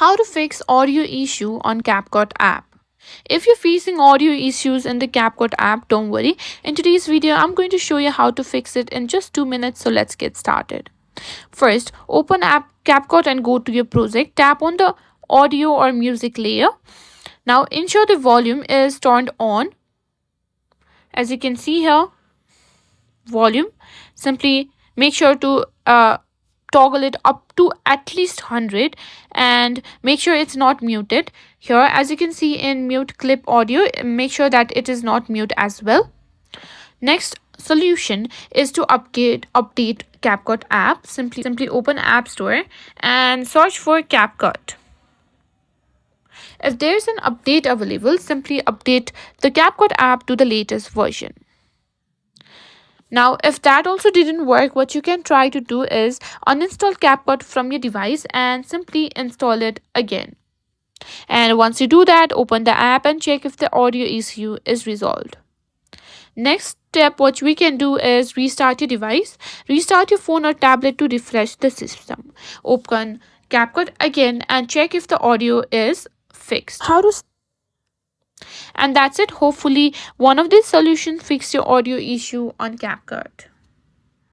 How to fix audio issue on CapCut app. If you're facing audio issues in the CapCut app, don't worry. In today's video, I'm going to show you how to fix it in just 2 minutes. So let's get started. First, open app CapCut and go to your project. Tap on the audio or music layer. Now ensure the volume is turned on. As you can see here, volume. Simply make sure to toggle it up to at least 100 and make sure it's not muted. Here, as you can see in mute clip audio, make sure that it is not mute as well. Next solution is to update CapCut app. Simply open App Store and search for CapCut. If there's an update available, simply update the CapCut app to the latest version. Now, if that also didn't work, what you can try to do is uninstall CapCut from your device and simply install it again. And once you do that, open the app and check if the audio issue is resolved. Next step, what we can do is restart your device. Restart your phone or tablet to refresh the system. Open CapCut again and check if the audio is fixed. And that's it. Hopefully, one of these solutions fix your audio issue on CapCut.